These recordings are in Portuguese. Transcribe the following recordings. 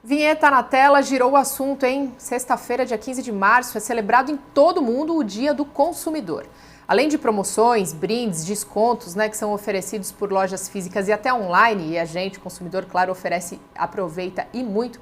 Vinheta na tela girou o assunto, hein? Sexta-feira, dia 15 de março, é celebrado em todo mundo o Dia do Consumidor. Além de promoções, brindes, descontos, que são oferecidos por lojas físicas e até online, e a gente, o consumidor, claro, oferece, aproveita e muito,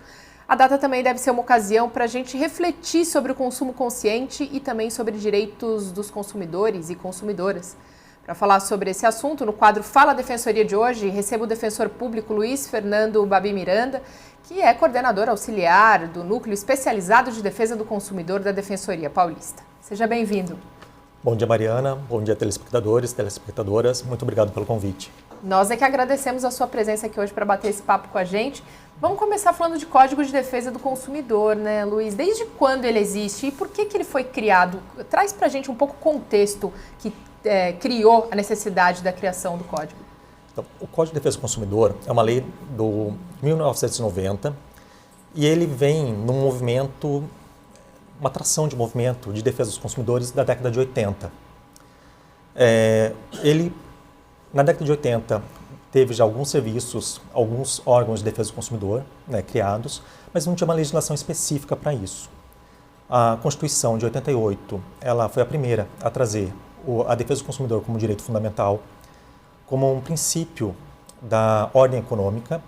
a data também deve ser uma ocasião para a gente refletir sobre o consumo consciente e também sobre direitos dos consumidores e consumidoras. Para falar sobre esse assunto, no quadro Fala Defensoria de hoje, recebo o defensor público Luiz Fernando Babi Miranda, que é coordenador auxiliar do Núcleo Especializado de Defesa do Consumidor da Defensoria Paulista. Seja bem-vindo. Bom dia, Mariana. Bom dia, telespectadores, telespectadoras. Muito obrigado pelo convite. Nós é que agradecemos a sua presença aqui hoje para bater esse papo com a gente. Vamos começar falando de Código de Defesa do Consumidor, né, Luiz? Desde quando ele existe e por que ele foi criado? Traz para a gente um pouco o contexto que criou a necessidade da criação do Código. Então, o Código de Defesa do Consumidor é uma lei do 1990 e ele vem num movimento, uma tração de movimento de defesa dos consumidores da década de 80. Na década de 80, teve já alguns serviços, alguns órgãos de defesa do consumidor criados, mas não tinha uma legislação específica para isso. A Constituição de 88, ela foi a primeira a trazer a defesa do consumidor como direito fundamental, como um princípio da ordem econômica,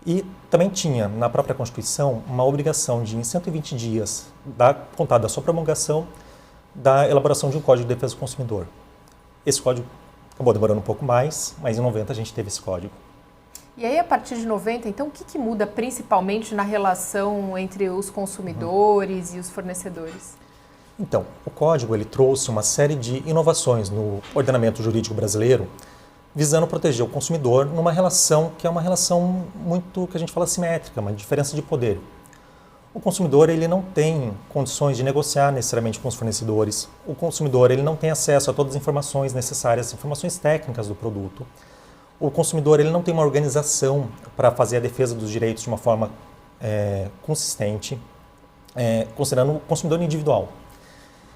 e também tinha na própria Constituição uma obrigação de, em 120 dias, contado da sua promulgação, da elaboração de um Código de Defesa do Consumidor. Esse código acabou demorando um pouco mais, mas em 90 a gente teve esse código. E aí, a partir de 90, então, o que muda principalmente na relação entre os consumidores e os fornecedores? Então, o Código ele trouxe uma série de inovações no ordenamento jurídico brasileiro, visando proteger o consumidor numa relação que é uma relação muito, que a gente fala, simétrica, uma diferença de poder. O consumidor ele não tem condições de negociar necessariamente com os fornecedores. O consumidor ele não tem acesso a todas as informações necessárias, informações técnicas do produto. O consumidor ele não tem uma organização para fazer a defesa dos direitos de uma forma consistente, considerando o consumidor individual.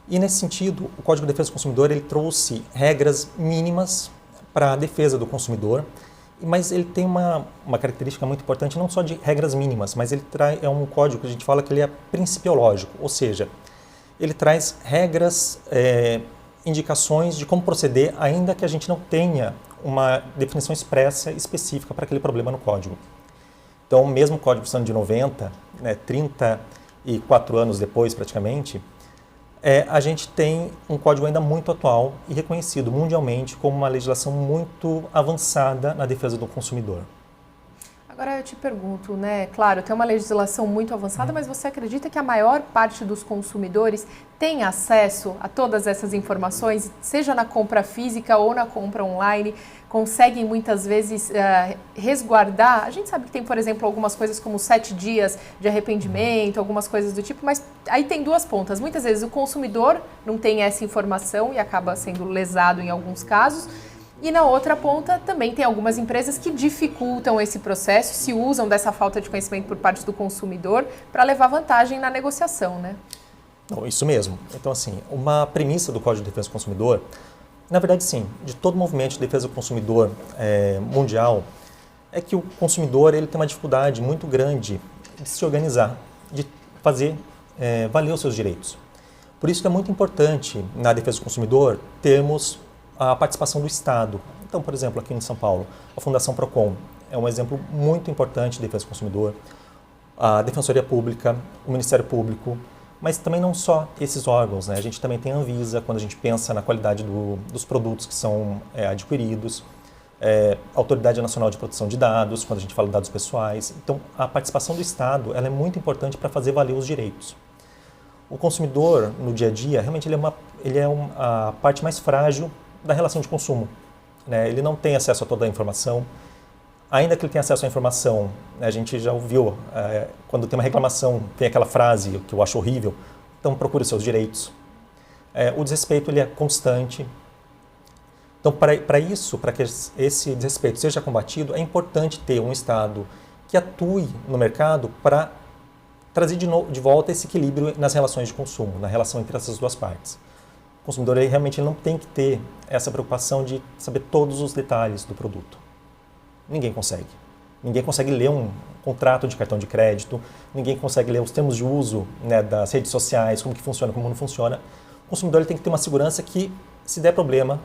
E nesse sentido, o Código de Defesa do Consumidor ele trouxe regras mínimas para a defesa do consumidor, mas ele tem uma característica muito importante, não só de regras mínimas, mas ele é um código que a gente fala que ele é principiológico, ou seja, ele traz regras, indicações de como proceder, ainda que a gente não tenha uma definição expressa específica para aquele problema no código. Então, mesmo o Código de 90, 34 anos depois praticamente, a gente tem um código ainda muito atual e reconhecido mundialmente como uma legislação muito avançada na defesa do consumidor. Agora eu te pergunto, claro, tem uma legislação muito avançada, mas você acredita que a maior parte dos consumidores tem acesso a todas essas informações, seja na compra física ou na compra online, conseguem muitas vezes resguardar? A gente sabe que tem, por exemplo, algumas coisas como 7 dias de arrependimento, algumas coisas do tipo, mas aí tem duas pontas. Muitas vezes o consumidor não tem essa informação e acaba sendo lesado em alguns casos. E na outra ponta também tem algumas empresas que dificultam esse processo, se usam dessa falta de conhecimento por parte do consumidor para levar vantagem na negociação, né? Não, isso mesmo. Então, assim, uma premissa do Código de Defesa do Consumidor, na verdade, sim, de todo movimento de defesa do consumidor mundial, é que o consumidor ele tem uma dificuldade muito grande de se organizar, de fazer valer os seus direitos. Por isso que é muito importante, na defesa do consumidor, termos a participação do Estado. Então, por exemplo, aqui em São Paulo, a Fundação Procon é um exemplo muito importante de defesa do consumidor, a Defensoria Pública, o Ministério Público, mas também não só esses órgãos, A gente também tem a Anvisa, quando a gente pensa na qualidade dos produtos que são adquiridos, a Autoridade Nacional de Proteção de Dados, quando a gente fala de dados pessoais. Então, a participação do Estado ela é muito importante para fazer valer os direitos. O consumidor, no dia a dia, realmente ele é a parte mais frágil da relação de consumo. Ele não tem acesso a toda a informação. Ainda que ele tenha acesso à informação, a gente já ouviu, quando tem uma reclamação, tem aquela frase que eu acho horrível, então procure os seus direitos. O desrespeito ele é constante. Então, para isso, para que esse desrespeito seja combatido, é importante ter um Estado que atue no mercado para trazer de volta esse equilíbrio nas relações de consumo, na relação entre essas duas partes. O consumidor realmente não tem que ter essa preocupação de saber todos os detalhes do produto. Ninguém consegue. Ninguém consegue ler um contrato de cartão de crédito, ninguém consegue ler os termos de uso, né, das redes sociais, como que funciona, como não funciona. O consumidor ele tem que ter uma segurança que, se der problema,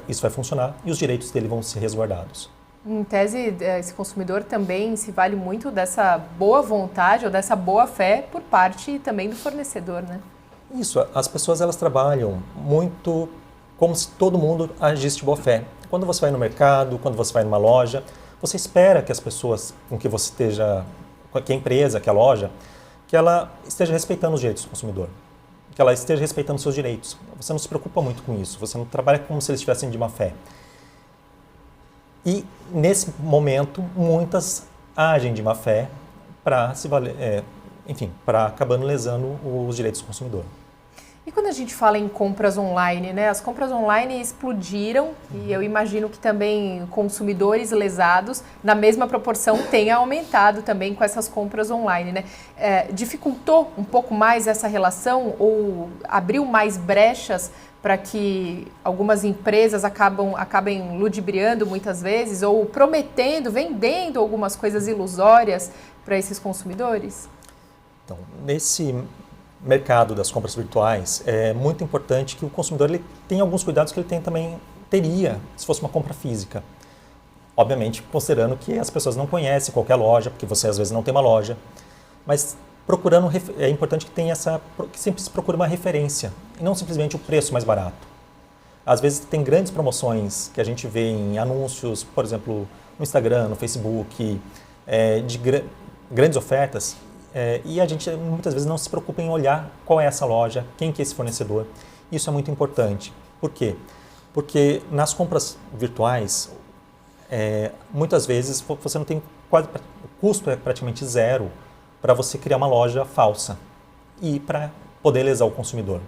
isso vai funcionar e os direitos dele vão ser resguardados. Em tese, esse consumidor também se vale muito dessa boa vontade ou dessa boa fé por parte também do fornecedor, né? Isso, as pessoas elas trabalham muito como se todo mundo agisse de boa fé. Quando você vai no mercado, quando você vai numa loja, você espera que as pessoas com que você esteja, que a empresa, que a loja, que ela esteja respeitando os direitos do consumidor, que ela esteja respeitando os seus direitos. Você não se preocupa muito com isso, você não trabalha como se eles estivessem de má fé. E, nesse momento, muitas agem de má fé para se valer, para acabando lesando os direitos do consumidor. E quando a gente fala em compras online, né? As compras online explodiram e eu imagino que também consumidores lesados, na mesma proporção, tenha aumentado também com essas compras online, né? Dificultou um pouco mais essa relação ou abriu mais brechas para que algumas empresas acabem ludibriando muitas vezes ou prometendo, vendendo algumas coisas ilusórias para esses consumidores? Então, nesse mercado das compras virtuais, é muito importante que o consumidor ele tenha alguns cuidados que ele teria se fosse uma compra física. Obviamente, considerando que as pessoas não conhecem qualquer loja, porque você às vezes não tem uma loja, mas é importante que sempre se procure uma referência e não simplesmente o preço mais barato. Às vezes tem grandes promoções que a gente vê em anúncios, por exemplo, no Instagram, no Facebook, de grandes ofertas, e a gente muitas vezes não se preocupa em olhar qual é essa loja, quem que é esse fornecedor. Isso é muito importante. Por quê? Porque nas compras virtuais, muitas vezes você não tem o custo é praticamente zero para você criar uma loja falsa e para poder lesar o consumidor.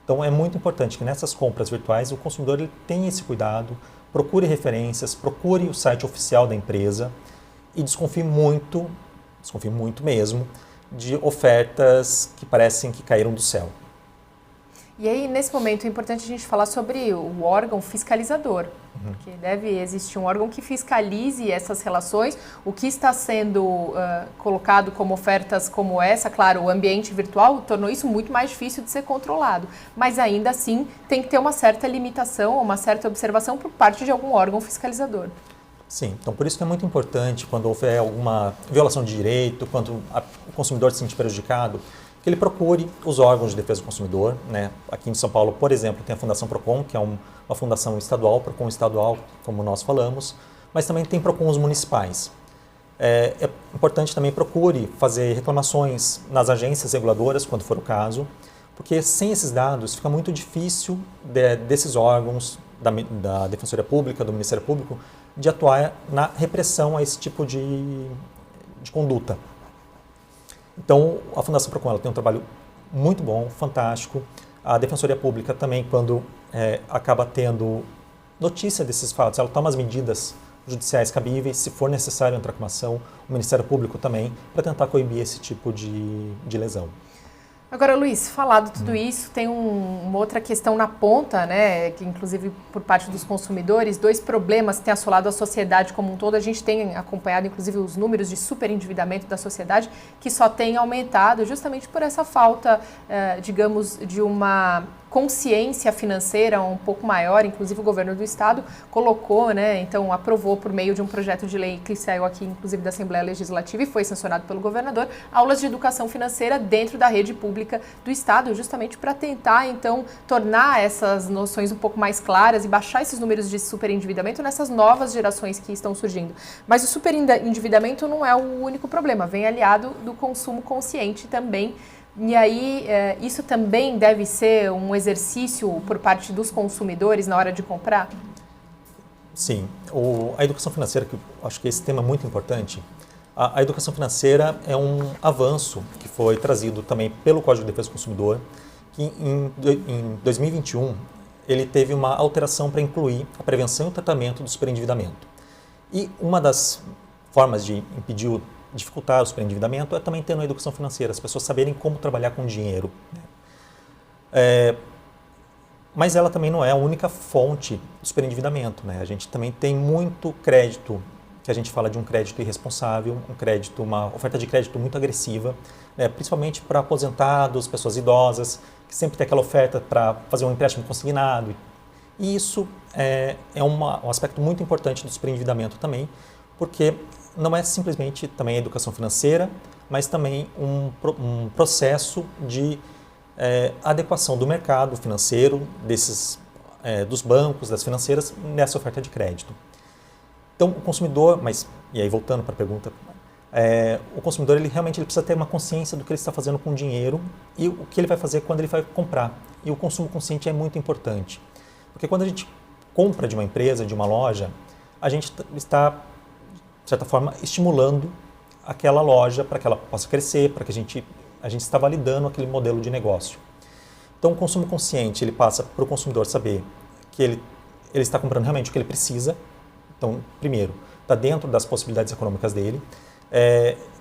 Então é muito importante que nessas compras virtuais o consumidor ele tenha esse cuidado, procure referências, procure o site oficial da empresa e desconfie muito mesmo, de ofertas que parecem que caíram do céu. E aí, nesse momento, é importante a gente falar sobre o órgão fiscalizador, porque deve existir um órgão que fiscalize essas relações, o que está sendo colocado como ofertas como essa. Claro, o ambiente virtual tornou isso muito mais difícil de ser controlado, mas ainda assim tem que ter uma certa limitação, uma certa observação por parte de algum órgão fiscalizador. Sim, então por isso que é muito importante quando houver alguma violação de direito, quando o consumidor se sentir prejudicado, que ele procure os órgãos de defesa do consumidor, né? Aqui em São Paulo, por exemplo, tem a Fundação Procon, que é uma fundação estadual, Procon estadual, como nós falamos, mas também tem Procons municipais. É importante também procure fazer reclamações nas agências reguladoras, quando for o caso, porque sem esses dados fica muito difícil desses órgãos, da Defensoria Pública, do Ministério Público, de atuar na repressão a esse tipo de conduta. Então, a Fundação Procon ela tem um trabalho muito bom, fantástico. A Defensoria Pública também, quando acaba tendo notícia desses fatos, ela toma as medidas judiciais cabíveis, se for necessário entrar com uma ação, o Ministério Público também, para tentar coibir esse tipo de lesão. Agora, Luiz, falado tudo isso, tem uma outra questão na ponta, né, que inclusive por parte dos consumidores, dois problemas que têm assolado a sociedade como um todo. A gente tem acompanhado, inclusive, os números de superendividamento da sociedade, que só tem aumentado justamente por essa falta, digamos, de uma consciência financeira um pouco maior. Inclusive o governo do estado colocou, né, então aprovou por meio de um projeto de lei que saiu aqui, inclusive da Assembleia Legislativa e foi sancionado pelo governador, aulas de educação financeira dentro da rede pública do estado, justamente para tentar então tornar essas noções um pouco mais claras e baixar esses números de superendividamento nessas novas gerações que estão surgindo. Mas o superendividamento não é o único problema, vem aliado do consumo consciente também. E aí, isso também deve ser um exercício por parte dos consumidores na hora de comprar? Sim. A educação financeira, que eu acho que esse tema é muito importante, a educação financeira é um avanço que foi trazido também pelo Código de Defesa do Consumidor, que em 2021 ele teve uma alteração para incluir a prevenção e o tratamento do superendividamento. E uma das formas de dificultar o superendividamento é também ter uma educação financeira, as pessoas saberem como trabalhar com dinheiro. Mas ela também não é a única fonte do superendividamento, né? A gente também tem muito crédito que a gente fala de um crédito irresponsável, uma oferta de crédito muito agressiva, né, principalmente para aposentados, pessoas idosas, que sempre tem aquela oferta para fazer um empréstimo consignado. E isso é um aspecto muito importante do superendividamento também, porque não é simplesmente também a educação financeira, mas também um processo de adequação do mercado financeiro, dos bancos, das financeiras, nessa oferta de crédito. Então, o consumidor, e aí voltando para a pergunta, o consumidor ele realmente precisa ter uma consciência do que ele está fazendo com o dinheiro e o que ele vai fazer quando ele vai comprar. E o consumo consciente é muito importante, porque quando a gente compra de uma empresa, de uma loja, a gente está, de certa forma, estimulando aquela loja para que ela possa crescer, para que a gente está validando aquele modelo de negócio. Então, o consumo consciente ele passa para o consumidor saber que ele está comprando realmente o que ele precisa. Então, primeiro, está dentro das possibilidades econômicas dele.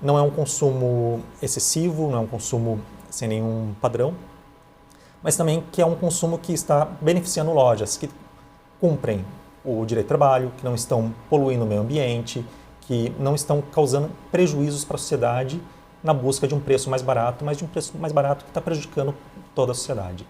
Não é um consumo excessivo, não é um consumo sem nenhum padrão, mas também que é um consumo que está beneficiando lojas que cumprem o direito de trabalho, que não estão poluindo o meio ambiente, que não estão causando prejuízos para a sociedade na busca de um preço mais barato, mas de um preço mais barato que está prejudicando toda a sociedade.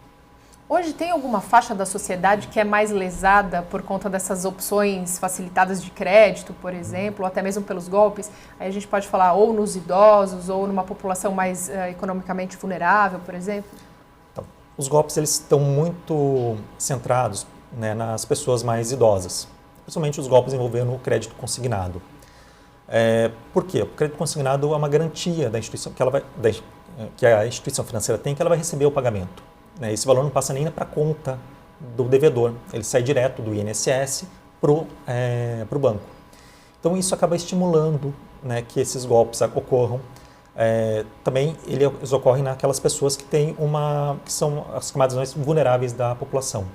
Hoje tem alguma faixa da sociedade que é mais lesada por conta dessas opções facilitadas de crédito, por exemplo, ou até mesmo pelos golpes? Aí a gente pode falar ou nos idosos ou numa população mais economicamente vulnerável, por exemplo? Então, os golpes eles estão muito centrados, né, nas pessoas mais idosas, principalmente os golpes envolvendo o crédito consignado. Por quê? O crédito consignado é uma garantia da instituição que a instituição financeira tem que ela vai receber o pagamento. Esse valor não passa nem para a conta do devedor, ele sai direto do INSS para o banco. Então isso acaba estimulando, né, que esses golpes ocorram. Também eles ocorrem naquelas pessoas que são as camadas mais vulneráveis da população.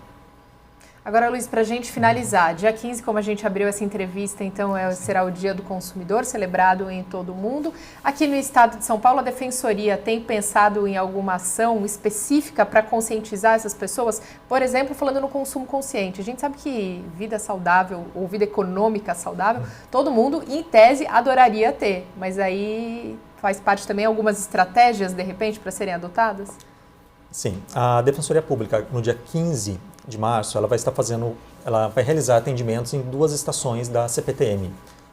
Agora, Luiz, para a gente finalizar, dia 15, como a gente abriu essa entrevista, então será o Dia do Consumidor, celebrado em todo o mundo. Aqui no estado de São Paulo, a Defensoria tem pensado em alguma ação específica para conscientizar essas pessoas? Por exemplo, falando no consumo consciente. A gente sabe que vida saudável ou vida econômica saudável, todo mundo, em tese, adoraria ter. Mas aí faz parte também algumas estratégias, de repente, para serem adotadas? Sim, a Defensoria Pública, no dia 15 de março, ela vai realizar atendimentos em 2 estações da CPTM,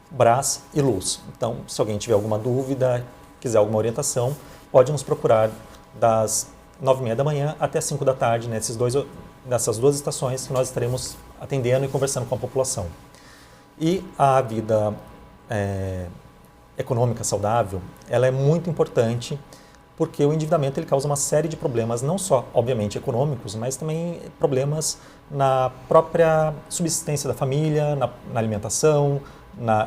Brás e Luz. Então, se alguém tiver alguma dúvida, quiser alguma orientação, pode nos procurar das 9h30 da manhã até 5 da tarde, nessas 2 estações que nós estaremos atendendo e conversando com a população. E a vida econômica saudável, ela é muito importante, porque o endividamento ele causa uma série de problemas, não só, obviamente, econômicos, mas também problemas na própria subsistência da família, na alimentação,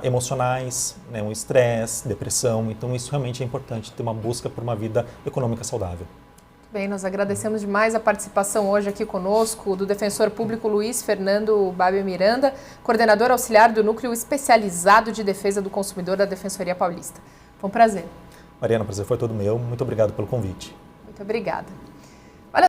emocionais, né, um estresse, depressão. Então, isso realmente é importante, ter uma busca por uma vida econômica saudável. Bem, nós agradecemos demais a participação hoje aqui conosco do Defensor Público Luiz Fernando Babio Miranda, coordenador auxiliar do Núcleo Especializado de Defesa do Consumidor da Defensoria Paulista. Foi um prazer. Mariana, o prazer foi todo meu. Muito obrigado pelo convite. Muito obrigada.